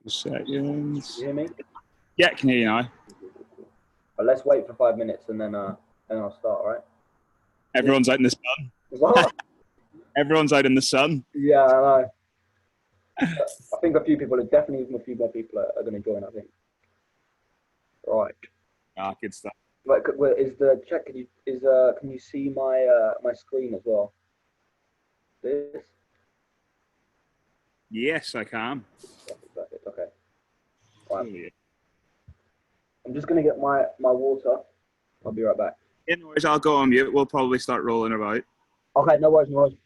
Seconds. You hear me? Yeah, I can hear you now. But let's wait for 5 minutes and then I'll start, all right? Everyone's out in the sun. What? Everyone's out in the sun. Yeah, I know. I think a few people, definitely a few more people are going to join, I think. Right. Ah, good stuff. Wait, is the check? Can you see my my screen as well? This. Yes, I can. Perfect. Okay. Right. Oh, yeah. I'm just gonna get my water. I'll be right back. Anyways, I'll go on mute. We'll probably start rolling about. Okay. No worries. No worries.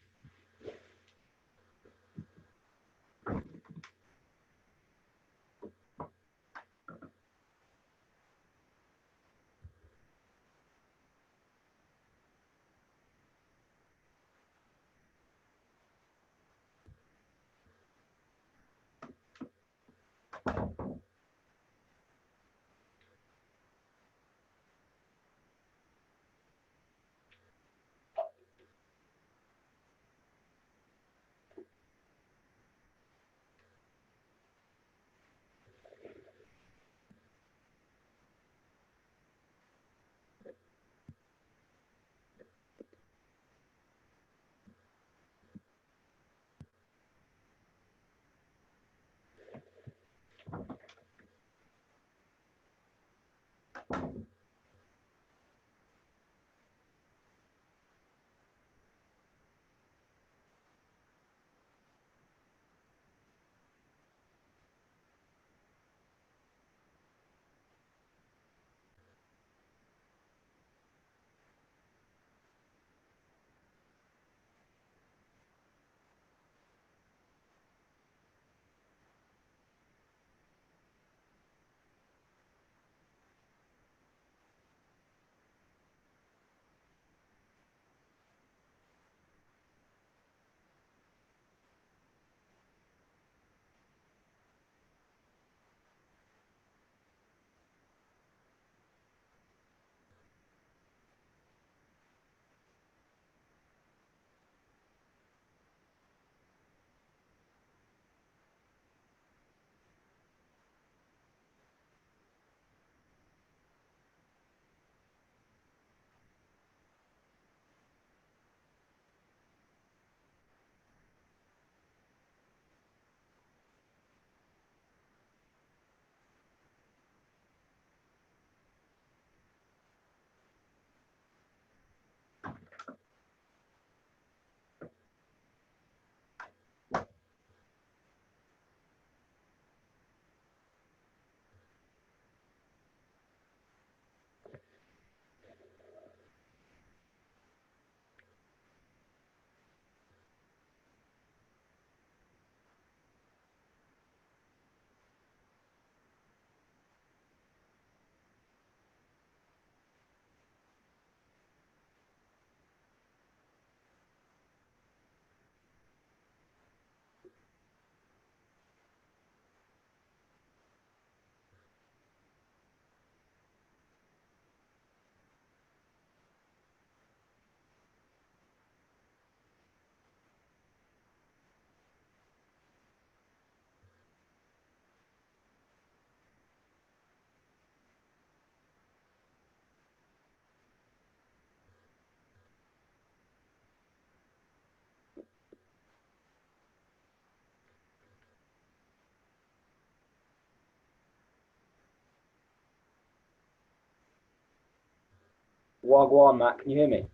Wagwan, Matt. Can you hear me?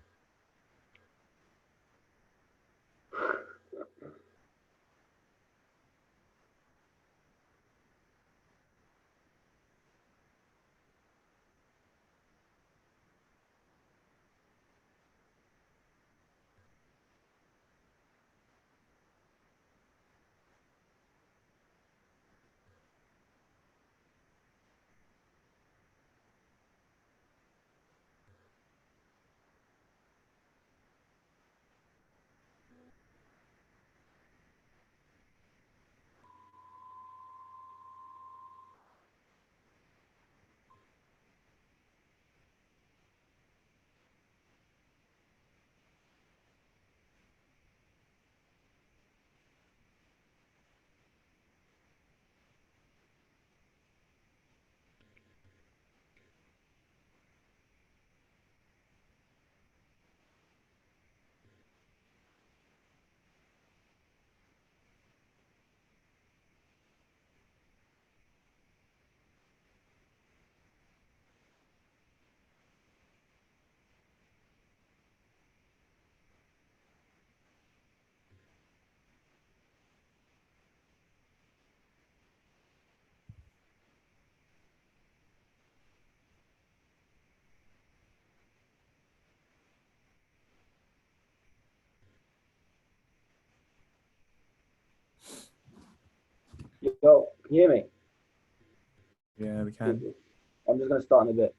Yo, can you hear me? Yeah, we can. I'm just going to start in a bit.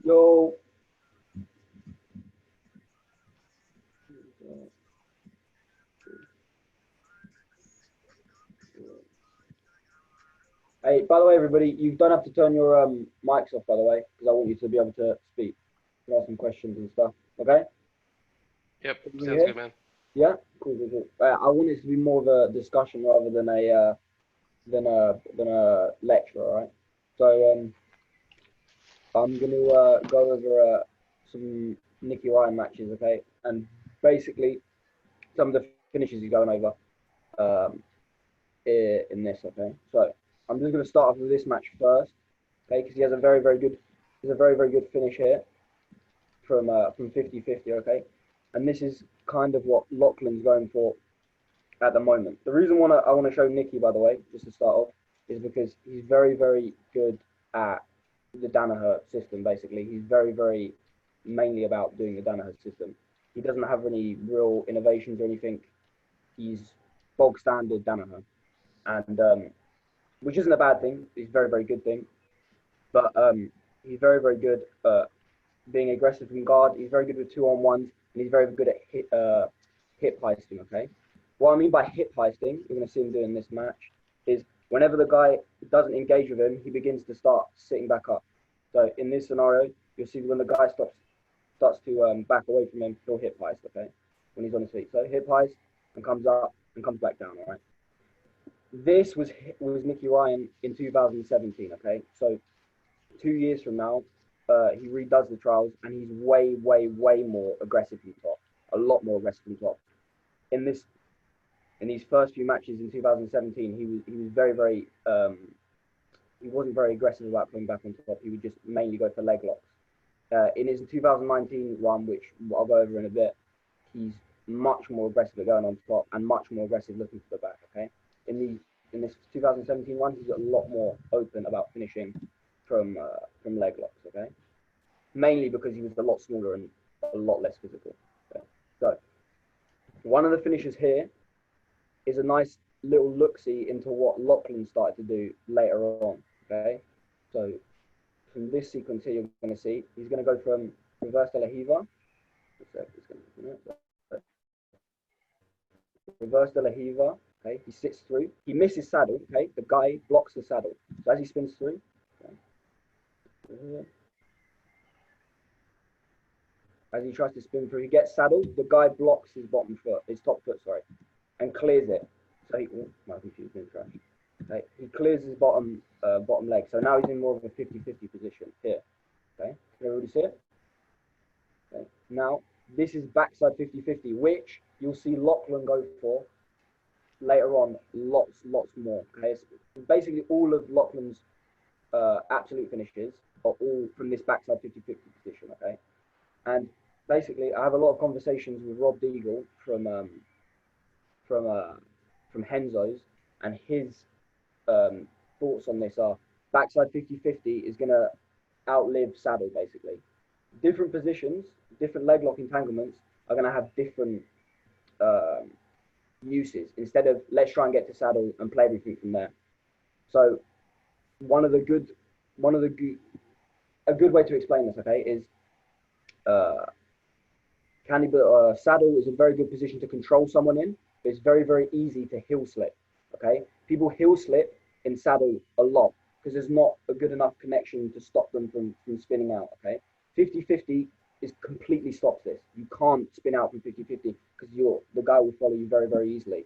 Yo. Hey, by the way, everybody, you don't have to turn your mics off, by the way, because I want you to be able to speak, and ask some questions and stuff. Okay? Yep, Can you sounds hear? good, man. Yeah, cool, cool, cool. I want it to be more of a discussion rather than a lecture. All right. So I'm gonna go over some Nicky Ryan matches, okay, and basically some of the finishes he's going over in this, okay. So I'm just gonna start off with this match first, okay, because he has a very very good finish here from 50-50, okay, and this is kind of what Lachlan's going for at the moment. The reason I want to show Nicky, by the way, just to start off, is because he's very good at the Danaher system. Basically, he's very mainly about doing the Danaher system. He doesn't have any real innovations or anything. He's bog standard Danaher, and which isn't a bad thing. It's a very good thing, but he's very good at being aggressive from guard. He's very good with 2-on-1s, and he's very good at hip heisting. Okay, what I mean by hip heisting, you're going to see him doing this match, is whenever the guy doesn't engage with him, he begins to start sitting back up. So in this scenario, you'll see when the guy starts to back away from him, he'll hip heist. Okay, when he's on his feet. So hip heist and comes up and comes back down. All right. This was Nicky Ryan in 2017. Okay, so 2 years from now, he redoes the trials and he's way more aggressive from top, a lot more aggressive from top. In these first few matches in 2017, he was very he wasn't very aggressive about coming back on top. He would just mainly go for leg locks. In his 2019 run, which I'll go over in a bit, he's much more aggressive at going on top and much more aggressive looking for the back. Okay, in this 2017 run, he's a lot more open about finishing from leg locks. Okay, mainly because he was a lot smaller and a lot less physical. Okay? So one of the finishes here is a nice little look-see into what Lachlan started to do later on. Okay, so from this sequence here, you're going to see he's going to go from reverse de la Hiva. Reverse de la Hiva. Okay, he sits through. He misses saddle. Okay, the guy blocks the saddle. So as he spins through, okay, as he tries to spin through, he gets saddled. The guy blocks his top foot, sorry, and clears it. So my computer's been crashed. Okay, he clears his bottom leg. So now he's in more of a 50-50 position here. Okay, can everybody see it? Okay, now this is backside 50-50, which you'll see Lachlan go for later on lots more. Okay, so basically all of Lachlan's absolute finishes are all from this backside 50-50 position. Okay, and basically I have a lot of conversations with Rob Deagle from Henzo's, and his thoughts on this are backside 50-50 is going to outlive saddle. Basically, different positions, different leg lock entanglements are going to have different uses. Instead of let's try and get to saddle and play everything from there. So a good way to explain this, okay, is saddle is a very good position to control someone in. But it's very easy to heel slip. Okay, people heel slip in saddle a lot because there's not a good enough connection to stop them from spinning out. Okay, 50-50 is completely stops this. You can't spin out from 50-50 because the guy will follow you very easily.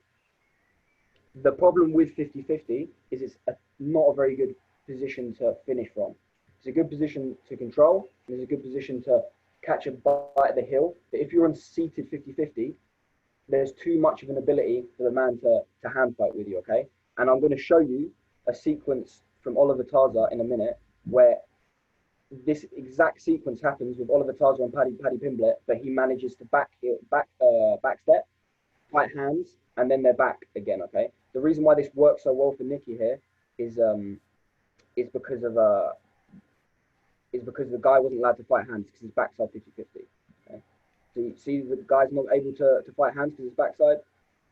The problem with 50-50 is it's not a very good position to finish from. It's a good position to control, and it's a good position to catch a bite at the heel. But if you're on seated 50-50, there's too much of an ability for the man to hand fight with you, okay? And I'm going to show you a sequence from Oliver Tarza in a minute where this exact sequence happens with Oliver Tarza and Paddy Pimblett, but he manages to backstep, fight hands, and then they're back again, okay? The reason why this works so well for Nicky here is because the guy wasn't allowed to fight hands because his backside 50-50. Okay? So you see the guy's not able to fight hands because his backside.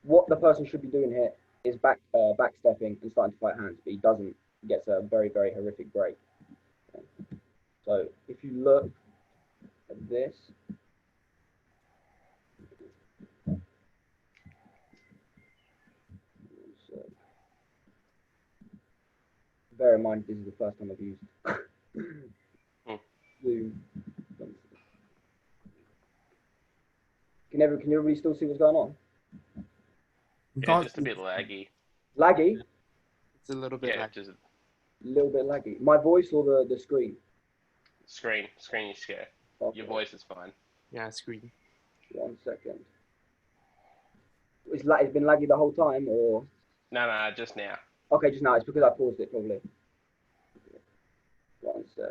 What the person should be doing here is backstepping and starting to fight hands, but he doesn't. He gets a very, very horrific break. Okay? So if you look at this, bear in mind this is the first time I've used Zoom. Can everybody still see what's going on? Yeah, just a bit laggy. Laggy? It's a little bit Yeah, like just A little bit laggy. My voice or the screen? screen is share. Okay. Your voice is fine. yeah, screen. 1 second. It's been laggy the whole time, or? No, just now. Okay, just now. It's because I paused it, probably. 1 sec.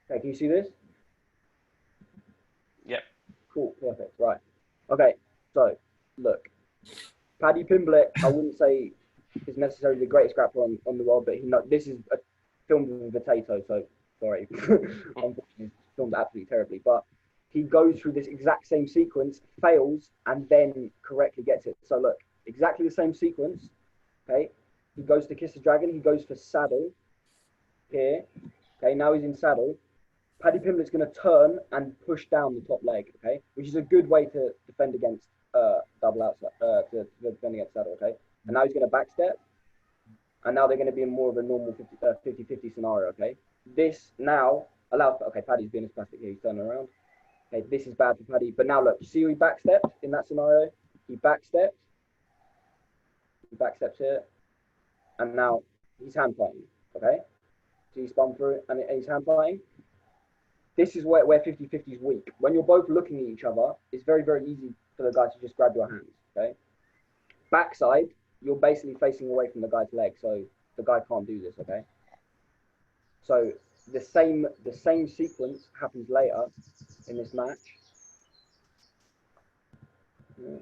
Okay, can you see this? Yep. Cool, perfect, right. Okay, so, look. Paddy Pimblett, I wouldn't say is necessarily the greatest grappler on the world, but this is a filmed with a potato, so, sorry. Unfortunately, it's filmed absolutely terribly, but he goes through this exact same sequence, fails, and then correctly gets it. So, look, exactly the same sequence, okay? He goes to kiss the dragon, he goes for saddle here, okay? Now he's in saddle. Paddy Pimblett's going to turn and push down the top leg, okay, which is a good way to defend against double outside, to defend against saddle, okay. And now he's going to backstep, and now they're going to be in more of a normal 50-50 scenario, okay. This now allows, okay, Paddy's being a spastic here, he's turning around. Okay, this is bad for Paddy, but now look, you see how he backstepped in that scenario? He backstepped here, and now he's hand fighting, okay. So he spun through it, and he's hand fighting. This is where 50-50 is weak. When you're both looking at each other, it's very, very easy for the guy to just grab your hands, okay? Backside, you're basically facing away from the guy's leg, so the guy can't do this, okay? So the same sequence happens later in this match. Yeah.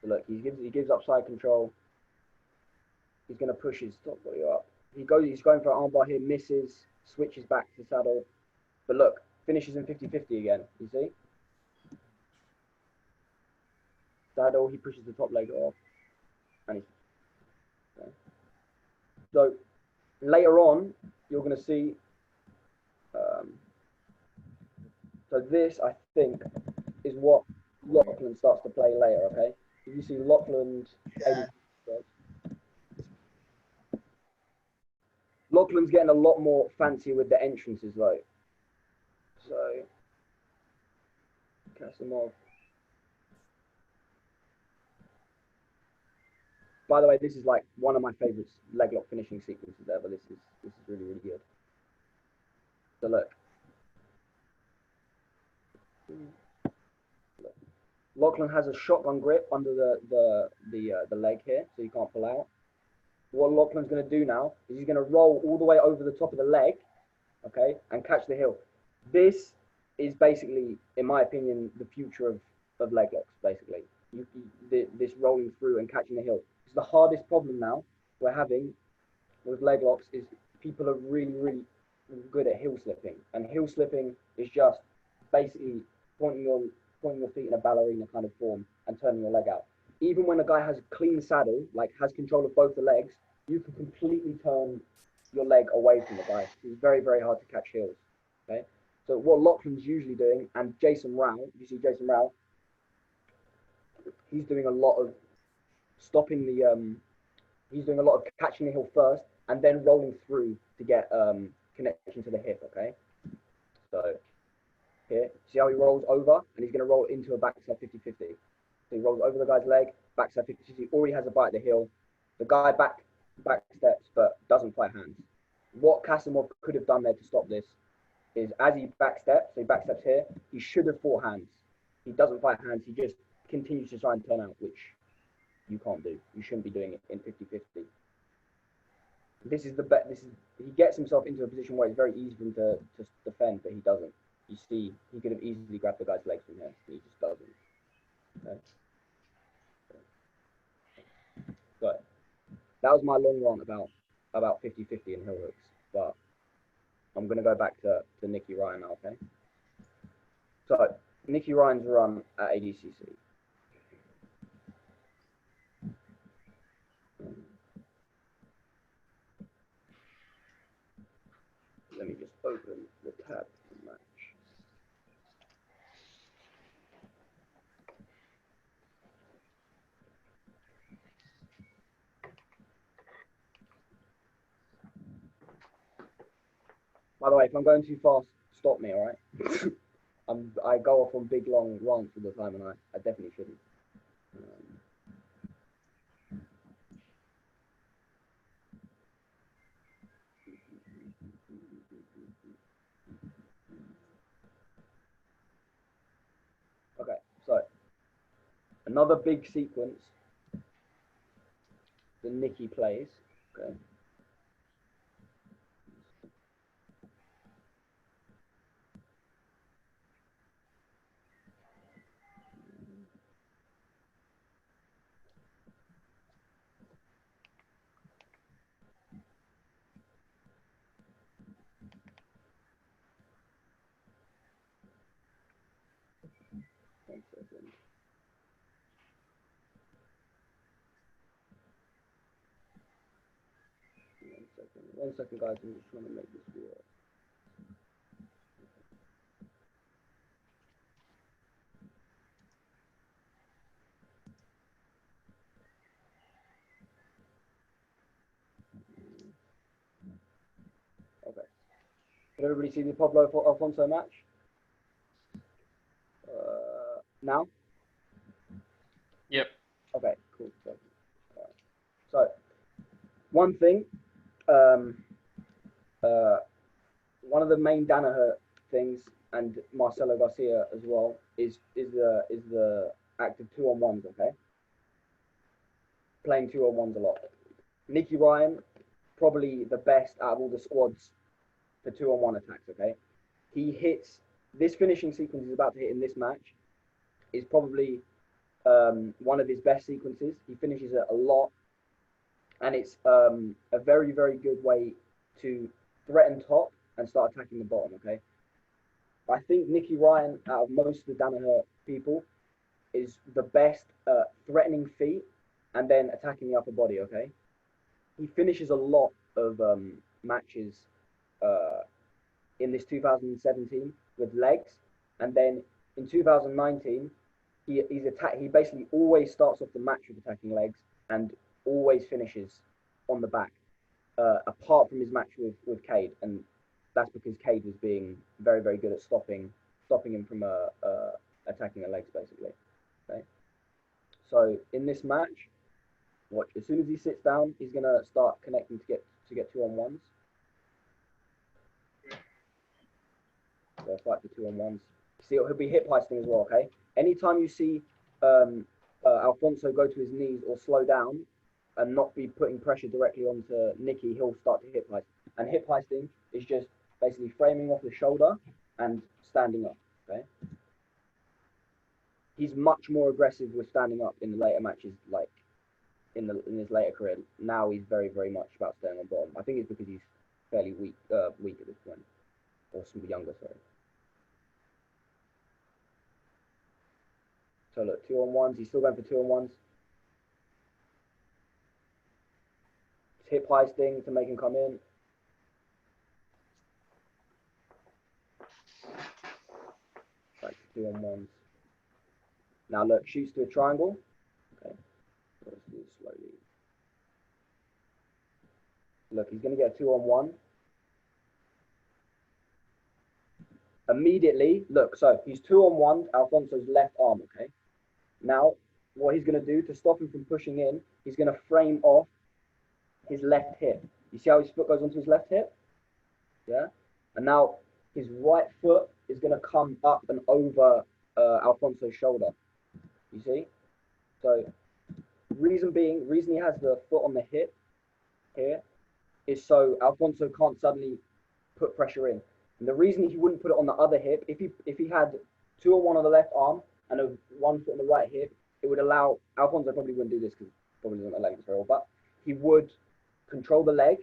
So look, he gives up side control. He's going to push his top body up. He's going for an armbar here, misses, switches back to saddle. But look, finishes in 50-50 again, you see? Saddle, he pushes the top leg off. And okay. So later on, you're going to see, so this, I think, is what Lachlan starts to play later, okay? You see Lachlan's getting a lot more fancy with the entrances, though. So, Kasimov. By the way, this is like one of my favorite leg lock finishing sequences ever. This is really, really good. So look. Lachlan has a shotgun grip under the leg here, so you can't pull out. What Lachlan's going to do now is he's going to roll all the way over the top of the leg, okay, and catch the heel. This is basically, in my opinion, the future of leg locks, basically. This rolling through and catching the heel. It's the hardest problem now we're having with leg locks is people are really, really good at heel slipping. And heel slipping is just basically pointing your feet in a ballerina kind of form and turning your leg out. Even when a guy has a clean saddle, like has control of both the legs, you can completely turn your leg away from the guy. It's very, very hard to catch heels. Okay, so what Lachlan's usually doing, and Jason Rao, you see Jason Rao, he's doing a lot of stopping the, he's doing a lot of catching the heel first and then rolling through to get connection to the hip. Okay, so here, see how he rolls over, and he's going to roll into a backside 50-50. So he rolls over the guy's leg, backstab 50-50, he already has a bite at the heel. The guy back steps but doesn't fight hands. What Kasimov could have done there to stop this is as he backsteps, so he backsteps here, he should have fought hands. He doesn't fight hands, he just continues to try and turn out, which you can't do. You shouldn't be doing it in 50-50. This is the bet. He gets himself into a position where it's very easy for him to defend, but he doesn't. You see, he could have easily grabbed the guy's legs from here. He just doesn't. Okay. So that was my long rant about 50-50 and heel hooks, but I'm gonna go back to Nicky Ryan now. Okay. So Nicky Ryan's run at ADCC. Let me just open the tab for the match. By the way, if I'm going too fast, stop me, all right? I go off on big long rants all the time, and I definitely shouldn't. Okay, so another big sequence that Nicky plays. Okay. One second. One second, guys. I'm just trying to make this work. Okay. Can everybody see the Pablo Alfonso match? Now? Yep. Okay, cool. So one thing, one of the main Danaher things, and Marcelo Garcia as well, is the active 2-on-1s. Okay, playing 2-on-1s a lot. Nicky Ryan, probably the best out of all the squads for 2-on-1 attacks. Okay, he hits this finishing sequence he's about to hit in this match is probably one of his best sequences. He finishes it a lot, and it's a very, very good way to threaten top and start attacking the bottom. Okay, I think Nicky Ryan, out of most of the Danaher people, is the best threatening feet and then attacking the upper body. Okay, he finishes a lot of matches in this 2017 with legs, and then in 2019 he basically always starts off the match with attacking legs and always finishes on the back, apart from his match with Cade, and that's because Cade was being very, very good at stopping him from attacking the legs, basically. Okay, so in this match, watch, as soon as he sits down, he's gonna start connecting to get 2-on-1s. So fight for 2-on-1s. See, he'll be hip heisting as well. Okay. Anytime you see Alfonso go to his knees or slow down and not be putting pressure directly onto Nicky, he'll start to hip heist. And hip heisting is just basically framing off the shoulder and standing up. Okay. He's much more aggressive with standing up in the later matches, like in his later career. Now he's very, very much about staying on bottom. I think it's because he's fairly weak at this point, or some younger, sorry. So look, 2-on-1s. He's still going for 2-on-1s. Hip heisting to make him come in. Back to 2-on-1s. Now look, shoots to a triangle. Okay, let's do it slowly. Look, he's going to get a 2-on-1. Immediately, look, so he's 2-on-1 Alfonso's left arm. Okay, now what he's going to do to stop him from pushing in, he's going to frame off his left hip. You see how his foot goes onto his left hip? Yeah? And now his right foot is going to come up and over Alfonso's shoulder. You see? So, reason he has the foot on the hip here is so Alfonso can't suddenly put pressure in. And the reason he wouldn't put it on the other hip, if he had 2 on one on the left arm and a 1 foot on the right hip, it would allow Alfonso probably wouldn't do this because probably doesn't like it very well, but he would control the leg,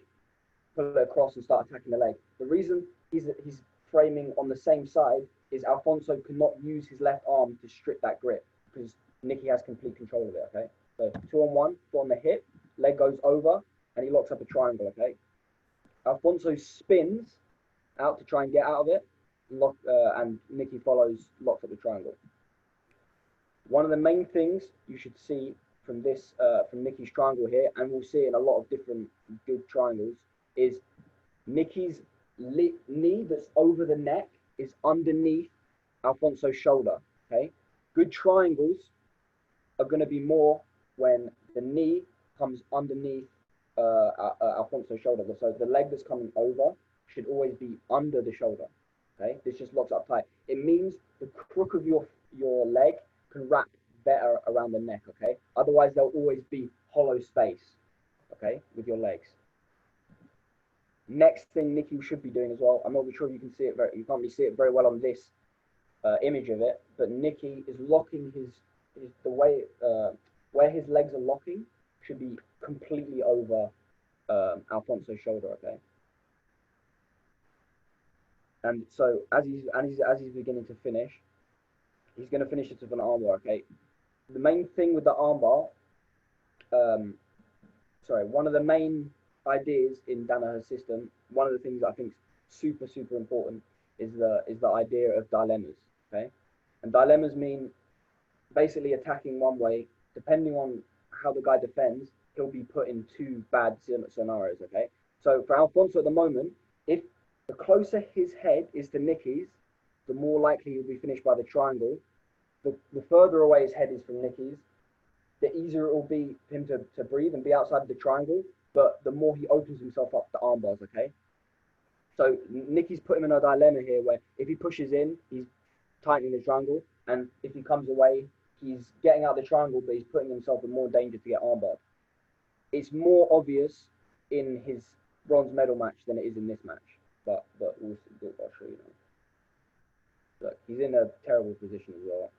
put it across and start attacking the leg. The reason he's framing on the same side is Alfonso cannot use his left arm to strip that grip because Nicky has complete control of it, okay? So 2 on 1, foot on the hip, leg goes over, and he locks up a triangle, okay? Alfonso spins out to try and get out of it, and Nicky follows, locks up the triangle. One of the main things you should see from this, from Nicky's triangle here, and we'll see in a lot of different good triangles, is Nicky's knee that's over the neck is underneath Alfonso's shoulder, okay? Good triangles are going to be more when the knee comes underneath Alfonso's shoulder. So the leg that's coming over should always be under the shoulder, okay? This just locks up tight. It means the crook of your leg can wrap better around the neck, okay? Otherwise, there'll always be hollow space, okay, with your legs. Next thing Nicky should be doing as well, I'm not really sure if you can see it you can't really see it very well on this image of it, but Nicky is locking the way where his legs are locking should be completely over Alfonso's shoulder, okay? And so as he's beginning to finish, he's going to finish it with an armbar, okay? The main thing with the armbar, one of the main ideas in Danaher's system, one of the things I think is super, super important is the idea of dilemmas, okay? And dilemmas mean basically attacking one way, depending on how the guy defends, he'll be put in 2 bad scenarios, okay? So for Alfonso at the moment, if the closer his head is to Nicky's, the more likely he'll be finished by the triangle. The further away his head is from Nicky's, the easier it will be for him to breathe and be outside of the triangle, but the more he opens himself up to arm bars, okay? So Nicky's put him in a dilemma here where if he pushes in, he's tightening the triangle, and if he comes away, he's getting out of the triangle, but he's putting himself in more danger to get armbarred. It's more obvious in his bronze medal match than it is in this match, but I'll show you now. Look, he's in a terrible position as well.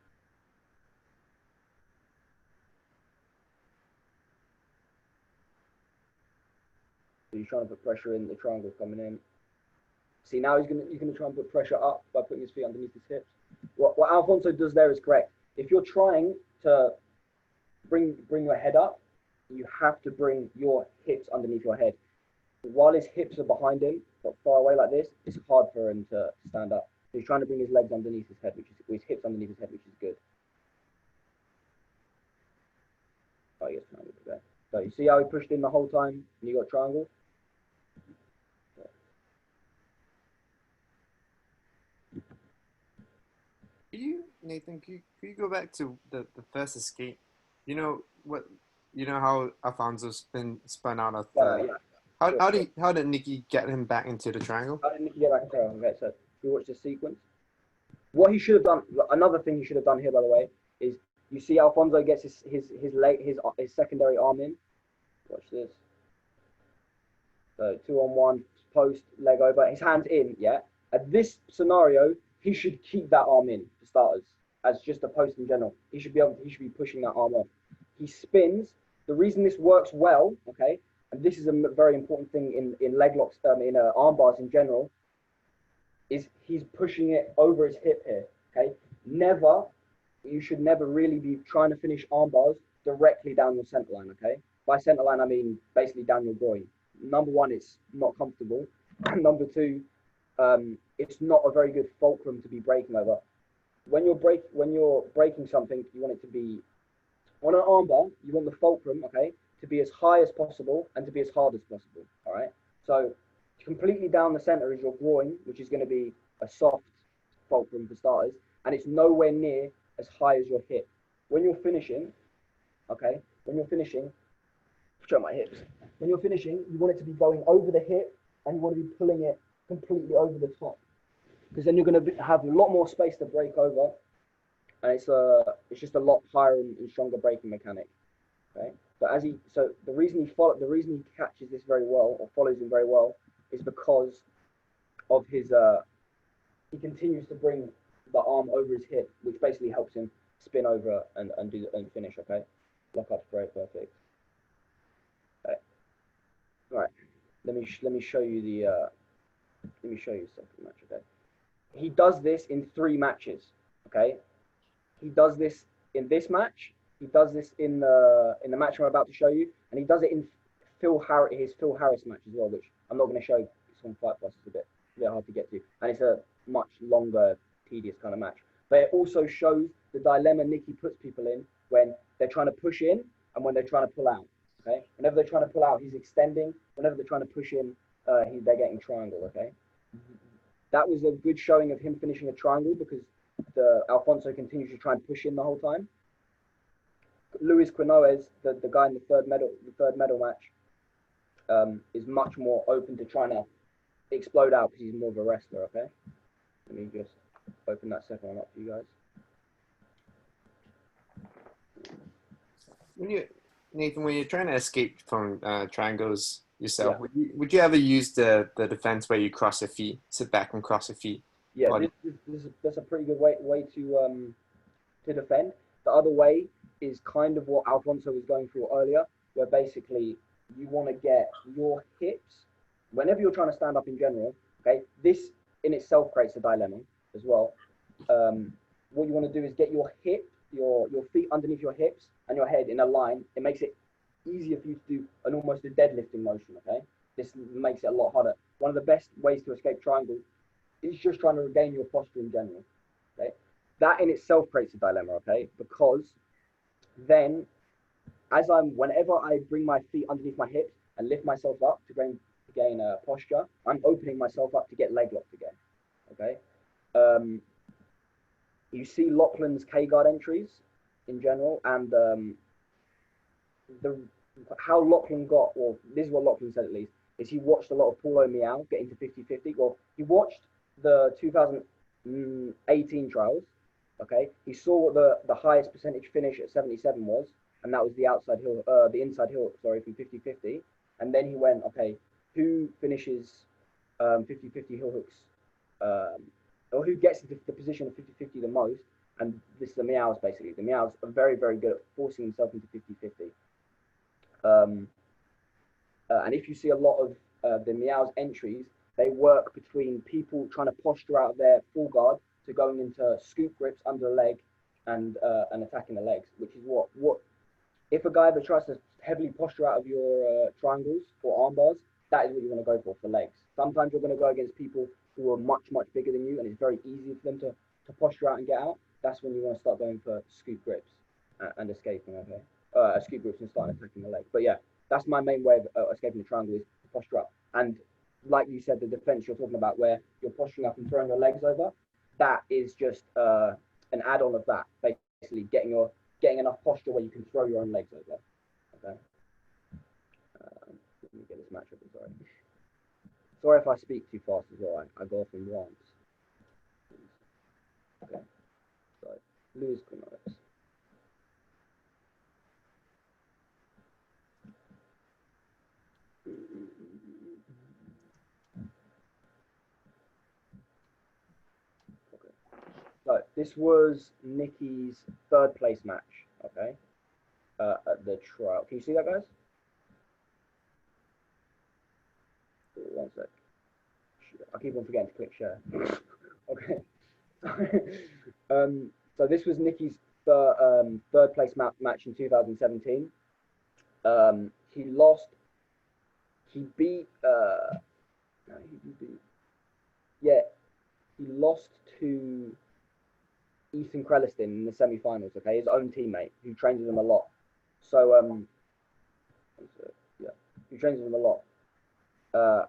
So he's trying to put pressure in, the triangle's coming in. See, now he's gonna try and put pressure up by putting his feet underneath his hips. What Alfonso does there is correct. If you're trying to bring your head up, you have to bring your hips underneath your head. While his hips are behind him, but far away like this, it's hard for him to stand up. So he's trying to bring his legs underneath his head, his hips underneath his head, which is good. Oh, yes, triangle there. So you see how he pushed in the whole time and you got triangle? Nathan, could you go back to the first escape? You know how Alfonso's been spun out of the... Yeah. How did Nicky get him back into the triangle? How did Nicky get back into the triangle? Okay, so if you watch the sequence, what he should have done, another thing he should have done here, by the way, is you see Alfonso gets his secondary arm in. Watch this. So 2 on 1, post, leg over, his hands in, yeah? At this scenario, he should keep that arm in, for starters, as just a post in general. He should be pushing that arm off. He spins. The reason this works well, okay, and this is a very important thing in leg locks, in arm bars in general, is he's pushing it over his hip here, okay? You should never really be trying to finish arm bars directly down your center line, okay? By center line, I mean basically down your groin. Number one, it's not comfortable. Number two, it's not a very good fulcrum to be breaking over. When you're breaking something, you want it to be on an armbar. You want the fulcrum, okay, to be as high as possible and to be as hard as possible. All right. So completely down the center is your groin, which is going to be a soft fulcrum for starters, and it's nowhere near as high as your hip. When you're finishing, Okay, when you're finishing, show my hips. When you're finishing, you want it to be going over the hip, and you want to be pulling it completely over the top, because then you're going to have a lot more space to break over, and it's just a lot higher and stronger braking mechanic. Okay, so the reason he catches this very well or follows him very well is because of his he continues to bring the arm over his hip, which basically helps him spin over and finish. Okay, lock up very perfect. Okay. All right, let me show you the second match. Okay, he does this in 3 matches. Okay, he does this in this match. He does this in the match I'm about to show you, and he does it in his Phil Harris match as well, which I'm not going to show. It's on Fight Plus. It's a bit hard to get to, and it's a much longer, tedious kind of match. But it also shows the dilemma Nicky puts people in when they're trying to push in and when they're trying to pull out. Okay, whenever they're trying to pull out, he's extending. Whenever they're trying to push in, they're getting triangle. Okay, that was a good showing of him finishing a triangle because Alfonso continues to try and push in the whole time. Luis Quinones, the guy in the third medal match, is much more open to trying to explode out because he's more of a wrestler. Okay, let me just open that second one up for you guys. Nathan, when you're trying to escape from triangles yourself, would you ever use the defense where you cross your feet, sit back and cross your feet? Yeah, that's a pretty good way to defend. The other way is kind of what Alfonso was going through earlier, where basically you want to get your hips, whenever you're trying to stand up in general, okay, this in itself creates a dilemma as well. What you want to do is get your feet underneath your hips and your head in a line. It makes it easier for you to do almost a deadlifting motion, okay? This makes it a lot harder. One of the best ways to escape triangle is just trying to regain your posture in general, okay? That in itself creates a dilemma, okay? Because then, whenever I bring my feet underneath my hips and lift myself up to gain posture, I'm opening myself up to get leg locked again, okay? You see Lachlan's K-guard entries in general, and how Lachlan got, or this is what Lachlan said at least, is he watched a lot of Paulo Miao get into 50-50. Well, he watched the 2018 trials, okay? He saw what the highest percentage finish at 77 was, and that was the inside hill, sorry, from 50-50. And then he went, okay, who finishes 50-50 heel hooks, or who gets into the position of 50-50 the most? And this is the Miaos, basically. The Miaos are very, very good at forcing himself into 50-50. And if you see a lot of the Miaos entries, they work between people trying to posture out of their full guard to going into scoop grips under the leg and attacking the legs, which is what if a guy ever tries to heavily posture out of your triangles or arm bars, that is what you want to go for legs. Sometimes you're going to go against people who are much, much bigger than you, and it's very easy for them to posture out and get out. That's when you want to start going for scoop grips and escaping, okay? Scoop grips and start attacking the leg. But yeah, that's my main way of escaping the triangle is to posture up. And like you said, the defense you're talking about where you're posturing up and throwing your legs over, that is just an add-on of that, basically getting enough posture where you can throw your own legs over, okay? Let me get this match up, sorry. Sorry if I speak too fast as well, I go off in rants. Okay, so Luis Quinones. Okay, so this was Nicky's 3rd place match, okay, at the trial. Can you see that, guys? One sec. I keep on forgetting to click share. Okay. So this was Nicky's 3rd place match in 2017. He lost. He beat. He lost to Ethan Creliston in the semi-finals. Okay, his own teammate who trains with him a lot. So he trains with him a lot.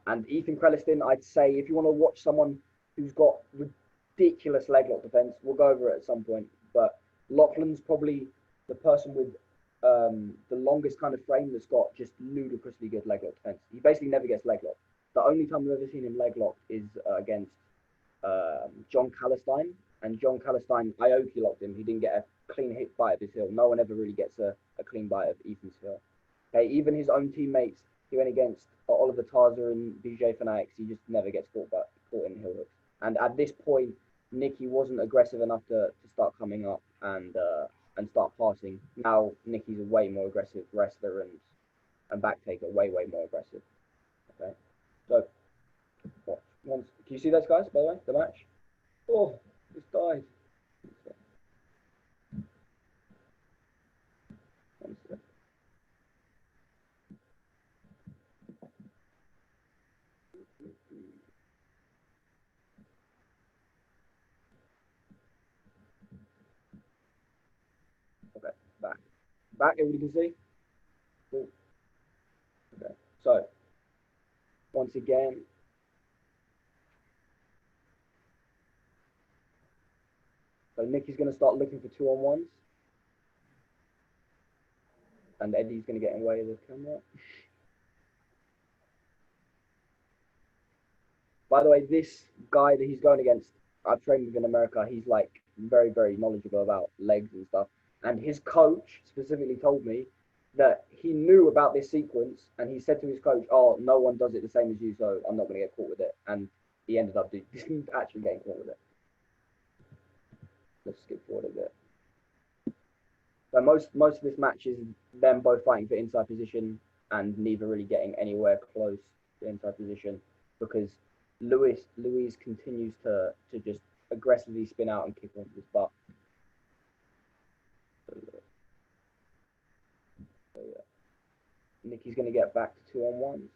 And Ethan Creliston, I'd say, if you want to watch someone who's got ridiculous leg lock defense, we'll go over it at some point. But Lachlan's probably the person with the longest kind of frame that's got just ludicrously good leg lock defense. He basically never gets leg locked. The only time I've ever seen him leg locked is against John Calistine. And John Calistine, Aoki locked him. He didn't get a clean hit bite of his heel. No one ever really gets a clean bite of Ethan's heel. Okay, even his own teammates, he went against Oliver Tarza and BJ Fanatics. He just never gets caught in heel hooks. And at this point, Nicky wasn't aggressive enough to start coming up and start passing. Now Nicky's a way more aggressive wrestler and back taker, way more aggressive. Okay, so can you see those guys, by the way, the match? Oh, just died. One sec. Okay, back, everybody can see? Cool. Okay, so once again, so Nicky's going to start looking for 2-on-1s. And Eddie's going to get in the way of the camera. By the way, this guy that he's going against, I've trained with in America. He's like very knowledgeable about legs and stuff. And his coach specifically told me that he knew about this sequence, and he said to his coach, "Oh, no one does it the same as you, so I'm not going to get caught with it." And he ended up actually getting caught with it. Let's skip forward a bit. So most of this match is them both fighting for inside position and neither really getting anywhere close to inside position because Luis continues to just aggressively spin out and kick onto his butt. So yeah. Nicky's going to get back to 2-on-1s.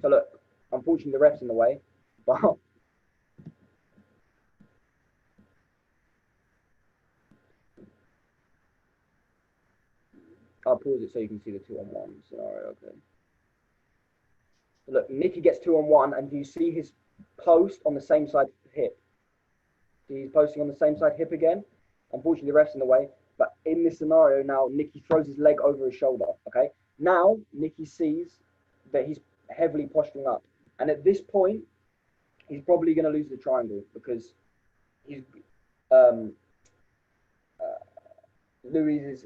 So look, unfortunately the ref's in the way, but I'll pause it so you can see the 2-on-1 scenario. Okay. So look, Nicky gets 2-on-1, and you see his post on the same side hip. He's posting on the same side hip again. Unfortunately, the ref's in the way. But in this scenario now, Nicky throws his leg over his shoulder. Okay. Now Nicky sees that he's heavily posturing up, and at this point, he's probably going to lose the triangle because he's Louis's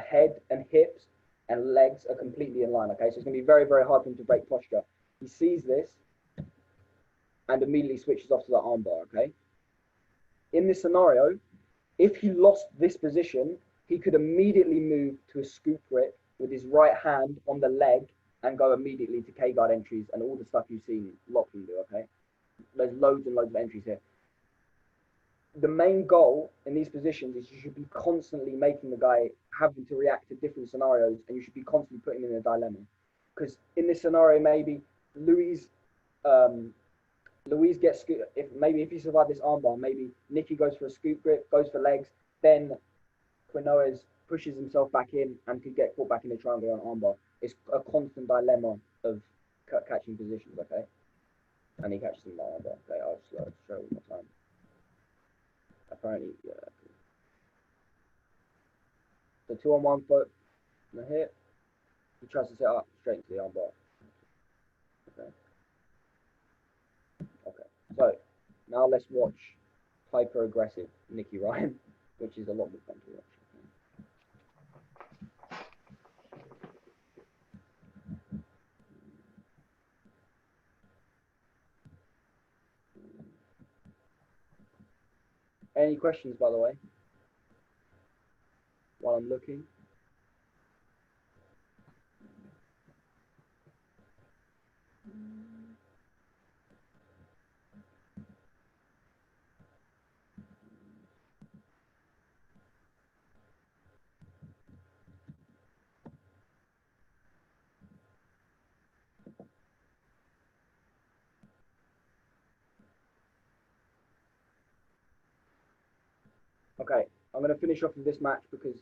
head and hips and legs are completely in line. Okay, so it's going to be very hard for him to break posture. He sees this and immediately switches off to the armbar. Okay. In this scenario, if he lost this position, he could immediately move to a scoop grip with his right hand on the leg and go immediately to K-guard entries and all the stuff you've seen Lachlan do. Okay, there's loads and loads of entries here. The main goal in these positions is you should be constantly making the guy having to react to different scenarios, and you should be constantly putting him in a dilemma. Because in this scenario, maybe Louis gets if he survived this armbar, maybe Nicky goes for a scoop grip, goes for legs, then Quinones pushes himself back in and could get caught back in the triangle on armbar. It's a constant dilemma of catching positions. Okay, and he catches him in the armbar. Okay, I'll just show one more time. Apparently, yeah. The 2-on-1 foot and the hip. He tries to set up straight into the armbar. Okay. Okay. So now let's watch hyper aggressive Nicky Ryan, which is a lot more fun to watch. Any questions, by the way, while I'm looking? Okay, I'm going to finish off with this match because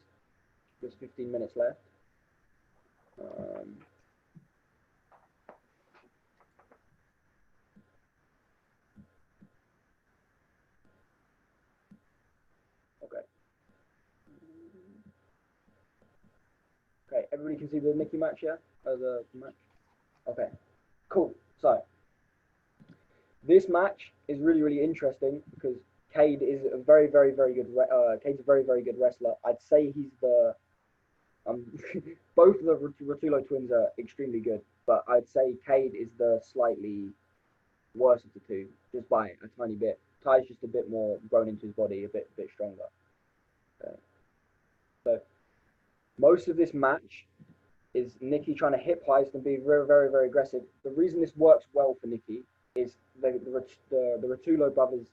there's 15 minutes left. Everybody can see the Nikki match, yeah? The match. Okay, cool. So this match is really, really interesting because Cade is a very, very, very good. Cade's a very, very good wrestler. I'd say he's the. Both of the Rotullo twins are extremely good, but I'd say Cade is the slightly worse of the two, just by a tiny bit. Ty's just a bit more grown into his body, a bit stronger. So most of this match is Nikki trying to hip heist and be very, very, very aggressive. The reason this works well for Nikki is the Rotullo brothers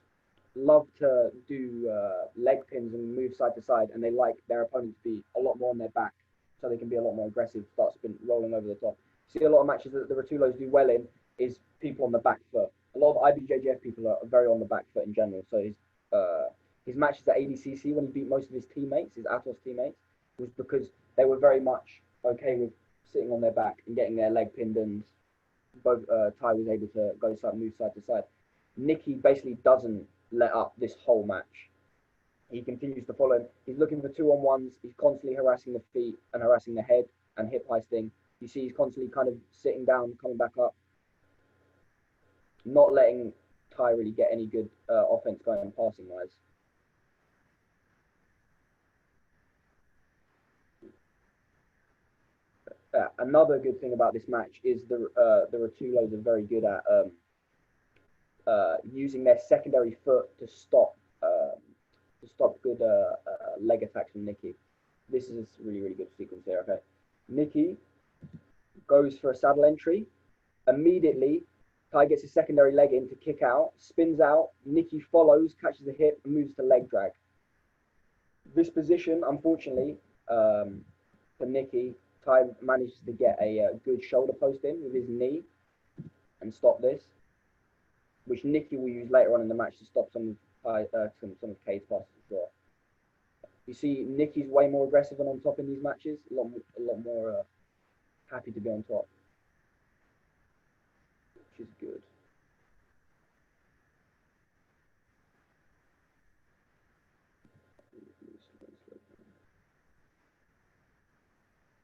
love to do leg pins and move side to side, and they like their opponents to be a lot more on their back, so they can be a lot more aggressive, start rolling over the top. See, a lot of matches that the Rotullos do well in is people on the back foot. A lot of IBJJF people are very on the back foot in general. So his matches at ADCC, when he beat most of his teammates, his Atos teammates, was because they were very much okay with sitting on their back and getting their leg pinned, and both Ty was able to move side to side. Nikki basically doesn't let up this whole match. He continues to follow him. He's looking for 2-on-1s. He's constantly harassing the feet and harassing the head and hip heisting. You see he's constantly kind of sitting down, coming back up, not letting Ty really get any good offense going passing wise. Another good thing about this match is the Rotullos are very good at using their secondary foot to stop good leg attacks from Nikki. This is a really, really good sequence here. Okay, Nikki goes for a saddle entry. Immediately, Ty gets his secondary leg in to kick out, spins out. Nikki follows, catches the hip, and moves to leg drag. This position, unfortunately, for Nikki, Ty manages to get a good shoulder post in with his knee and stop this, which Nikki will use later on in the match to stop some of Cade's passes as well. You see, Nikki's way more aggressive and on top in these matches. A lot more happy to be on top, which is good.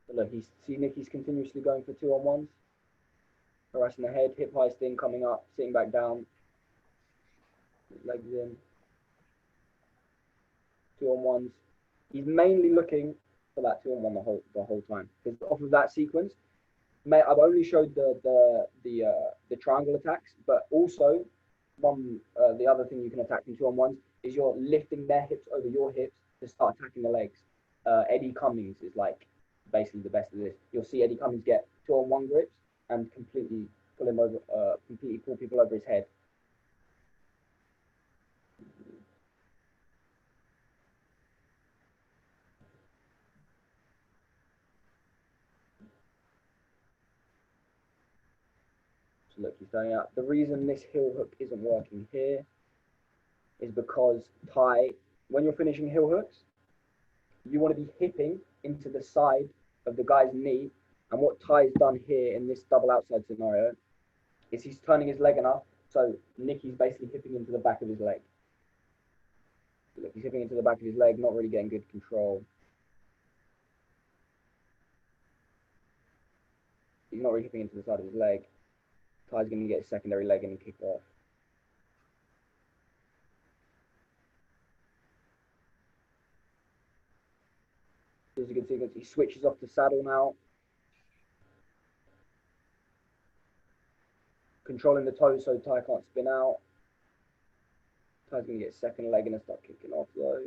But look, Nikki's continuously going for 2-on-1s, harassing the head, hip heisting, coming up, sitting back down, legs in, 2-on-1s. He's mainly looking for that 2-on-1 the whole time. Because off of that sequence, I've only showed the triangle attacks, but also the other thing you can attack in 2-on-1s is you're lifting their hips over your hips to start attacking the legs. Eddie Cummings is like basically the best of this. You'll see Eddie Cummings get 2-on-1 grips and completely pull people over his head. So look, he's going out. The reason this heel hook isn't working here is because Ty, when you're finishing heel hooks, you want to be hipping into the side of the guy's knee. And what Ty's done here in this double outside scenario is he's turning his leg enough, so Nikki's basically hipping into the back of his leg. Look, he's hipping into the back of his leg, not really getting good control. He's not really hipping into the side of his leg. Ty's going to get his secondary leg in and kick off. There's a good sequence. He switches off to saddle now. Controlling the toes so Ty can't spin out. Ty's going to get his second leg in and start kicking off though.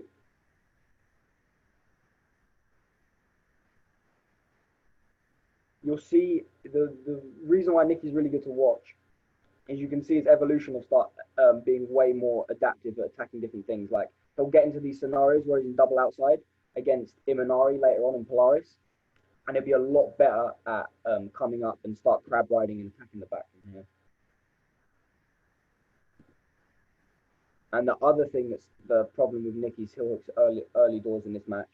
You'll see the reason why Nikki's really good to watch is you can see his evolution of start being way more adaptive at attacking different things. Like he'll get into these scenarios where he's in double outside against Imanari later on in Polaris, and he'll be a lot better at coming up and start crab riding and attacking the back from here. And the other thing that's the problem with Nikki's heel hooks early doors in this match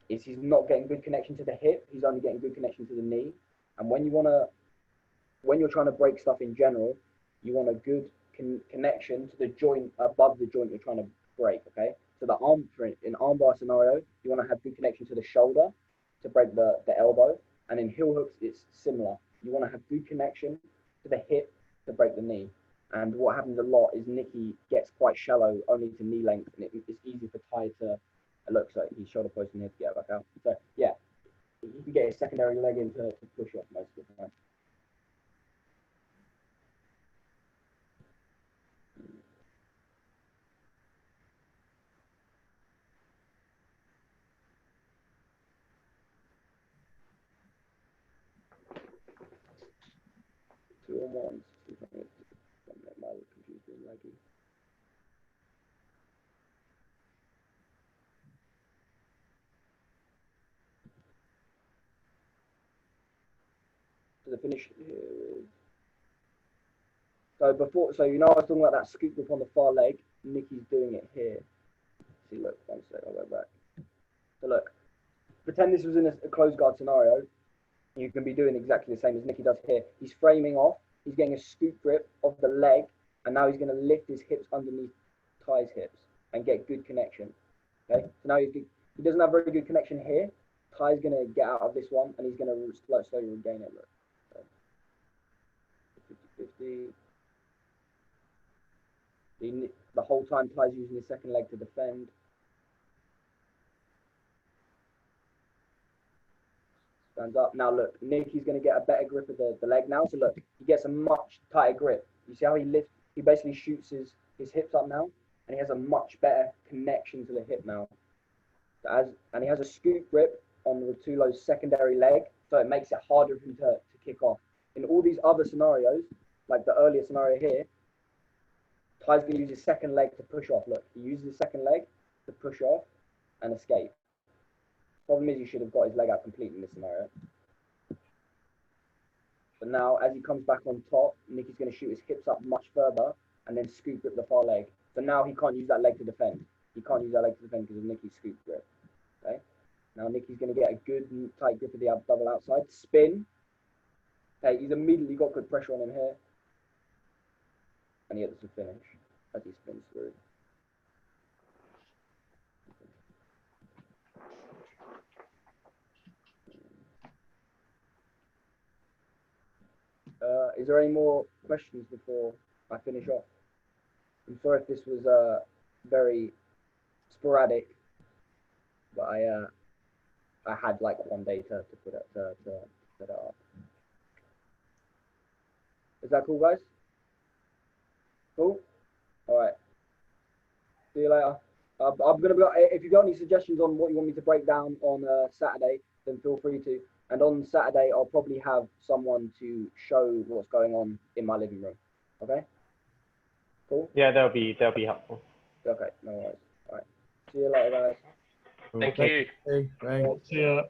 is he's not getting good connection to the hip. He's only getting good connection to the knee. And when you're trying to break stuff in general, you want a good connection to the joint above the joint you're trying to break. Okay, so in armbar scenario, you want to have good connection to the shoulder to break the elbow. And in heel hooks, it's similar. You want to have good connection to the hip to break the knee. And what happens a lot is Nicky gets quite shallow only to knee length, and it's easy for Ty to, it looks like he's shoulder posting here to get back out. So yeah, he can get his secondary leg in to push off most of the time. Two on ones. My computer's being laggy. So the finish here is. So before, so you know I was talking about that scoop grip on the far leg. Nicky's doing it here. See, look, one sec, I'll go back. So look, pretend this was in a closed guard scenario. You can be doing exactly the same as Nicky does here. He's framing off. He's getting a scoop grip of the leg, and now he's going to lift his hips underneath Ty's hips and get good connection. Okay, so now he doesn't have very good connection here. Ty's going to get out of this one, and he's going to slowly regain it. Look, so, 50-50. The whole time Ty's using his second leg to defend. Stands up. Now look, Nicky's going to get a better grip of the leg now. So look, he gets a much tighter grip. You see how he lifts? He basically shoots his hips up now, and he has a much better connection to the hip now. So and he has a scoop grip on Rutulo's secondary leg, so it makes it harder for him to kick off. In all these other scenarios, like the earlier scenario here, Ty's going to use his second leg to push off. Look, he uses his second leg to push off and escape. Problem is, he should have got his leg out completely in this scenario. But now, as he comes back on top, Nicky's going to shoot his hips up much further and then scoop grip the far leg. So now he can't use that leg to defend. He can't use that leg to defend because of Nicky's scoop grip. Okay. Now Nicky's going to get a good tight grip of the double outside. Spin. Okay, he's immediately got good pressure on him here. And he gets to finish as he spins through. Is there any more questions before I finish off? I'm sorry if this was very sporadic, but I had like one day to put it to set it up. Is that cool, guys? Cool. All right. See you later. I'm gonna go. If you've got any suggestions on what you want me to break down on Saturday, then feel free to. And on Saturday, I'll probably have someone to show what's going on in my living room. Okay? Cool? Yeah, that'll be helpful. Okay, no worries. All right. See you later, guys. Thank you. Hey, thanks. See ya.